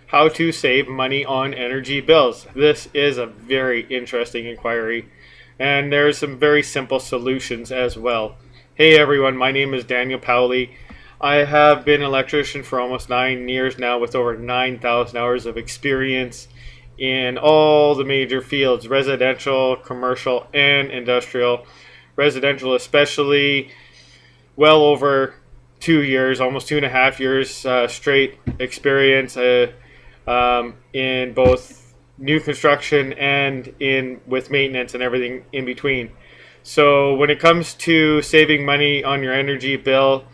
how to save money on energy bills. This is a very interesting inquiry, and there's some very simple solutions as well. Hey everyone, my name is Daniel Powley. I have been an electrician for almost 9 years now with over 9,000 hours of experience in all the major fields: residential, commercial, and industrial. Residential especially, well over 2 years, almost 2.5 years straight experience in both new construction and in with maintenance and everything in between. So when it comes to saving money on your energy bill,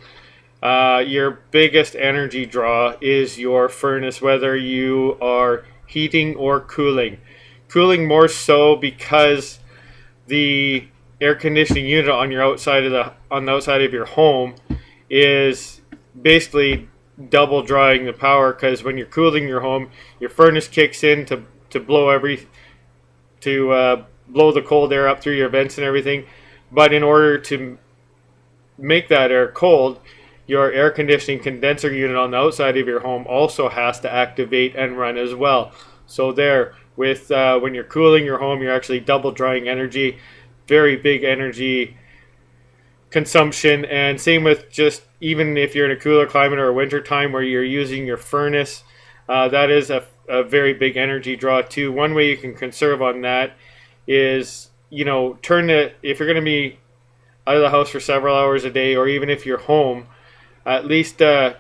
your biggest energy draw is your furnace, whether you are heating or cooling. Cooling more so because the air conditioning unit on your on the outside of your home is basically double drawing the power, because when you're cooling your home, your furnace kicks in to blow the cold air up through your vents and everything. But in order to make that air cold, your air conditioning condenser unit on the outside of your home also has to activate and run as well. So there, with when you're cooling your home, you're actually double drawing energy. Very big energy consumption. And same with just even if you're in a cooler climate or a winter time where you're using your furnace, that is a very big energy draw too. One way you can conserve on that is, if you're going to be out of the house for several hours a day, or even if you're home, at least turn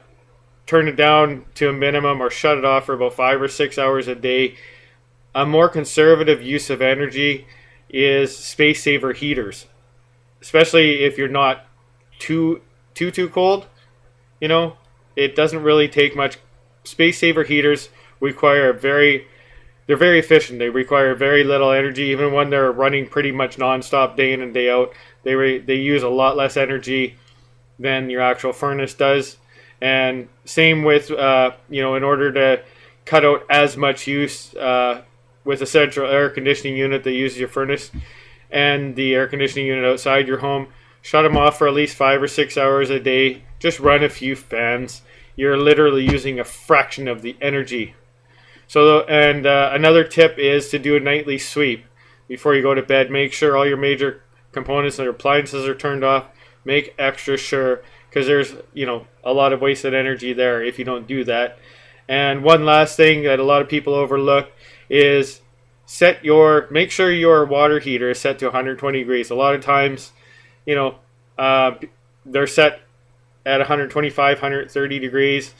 it down to a minimum or shut it off for about 5 or 6 hours a day. A more conservative use of energy is space saver heaters, especially if you're not too cold. It doesn't really take much. Space saver heaters they're very efficient. They require very little energy, even when they're running pretty much nonstop day in and day out. They use a lot less energy than your actual furnace does. And same with in order to cut out as much use with a central air conditioning unit that uses your furnace and the air conditioning unit outside your home, shut them off for at least 5 or 6 hours a day. Just run a few fans. You're literally using a fraction of the energy. So, and another tip is to do a nightly sweep before you go to bed. Make sure all your major components and appliances are turned off. Make extra sure, because there's a lot of wasted energy there if you don't do that. And one last thing that a lot of people overlook is make sure your water heater is set to 120 degrees. A lot of times, they're set at 125, 130 degrees,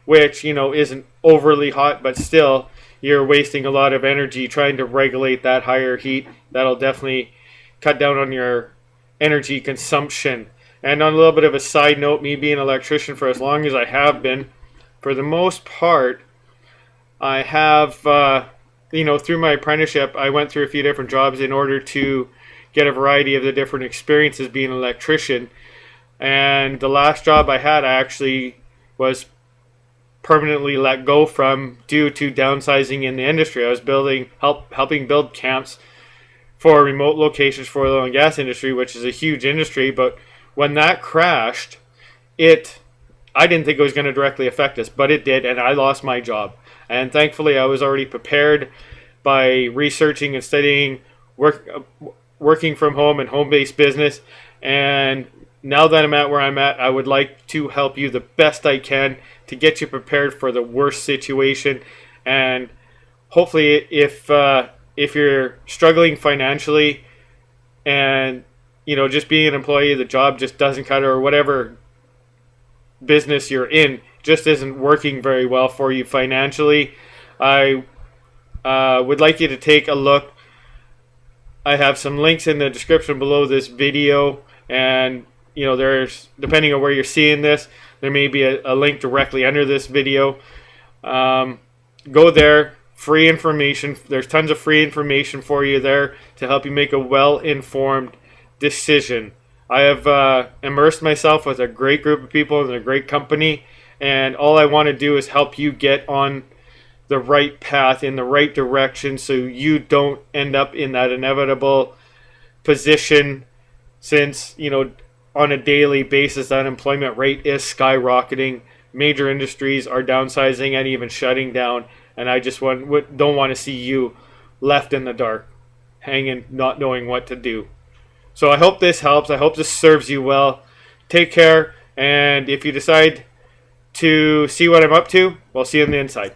which, isn't overly hot, but still you're wasting a lot of energy trying to regulate that higher heat. That'll definitely cut down on your energy consumption. And on a little bit of a side note, me being an electrician for as long as I have been, for the most part, I have, through my apprenticeship, I went through a few different jobs in order to get a variety of the different experiences being an electrician. And the last job I had, I actually was permanently let go from due to downsizing in the industry. I was helping build camps for remote locations for the oil and gas industry, which is a huge industry. But when that crashed, I didn't think it was going to directly affect us, but it did, and I lost my job. And thankfully, I was already prepared by researching and studying working from home and home-based business. And now that I'm at where I'm at, I would like to help you the best I can to get you prepared for the worst situation. And hopefully, if you're struggling financially and just being an employee, the job just doesn't cut it, or whatever business you're in just isn't working very well for you financially, I would like you to take a look. I have some links in the description below this video, and there's, depending on where you're seeing this, there may be a link directly under this video. Go there. Free information. There's tons of free information for you there to help you make a well-informed decision. I have immersed myself with a great group of people and a great company, and all I want to do is help you get on the right path, in the right direction, so you don't end up in that inevitable position, since on a daily basis the unemployment rate is skyrocketing. major industries are downsizing and even shutting down, and I just don't want to see you left in the dark, hanging, not knowing what to do. So I hope this helps. I hope this serves you well. Take care, and if you decide to see what I'm up to, we'll see you on the inside.